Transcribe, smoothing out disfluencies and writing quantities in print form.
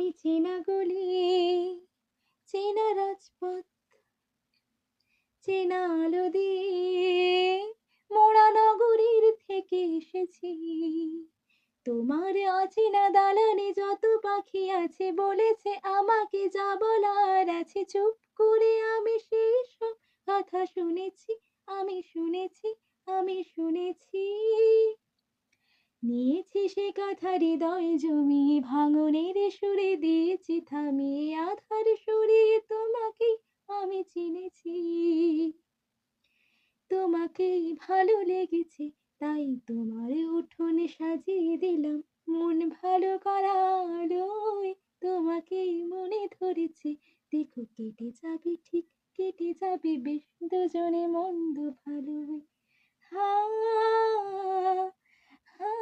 আমি চেনা গলি, চেনা রাজপথ, চেনা আলো দিয়ে মোড়া নগরীর থেকে এসেছি। তোমার অচেনা দালানে যত পাখি আছে বলেছে আমাকে যা বলার আছে, চুপ করে আমি সেই সব কথা শুনেছি, আমি শুনেছি, আমি শুনেছি। নিয়েছি সে কথা হৃদয়ে জমিয়ে, ভাঙনের সুরে দিয়েছি থামিয়ে, আধার সরিয়ে তোমাকেই আমি চিনেছি। তোমাকেই ভালো লেগেছে তাই তোমার উঠোনে সাজিয়ে দিলাম মন ভালো করালোয়, তোমাকেই মনে ধরেছে। দেখো কেটে যাবে ঠিক, কেটে যাবে বেশ, দুজনে মন্দ ভালো হা হা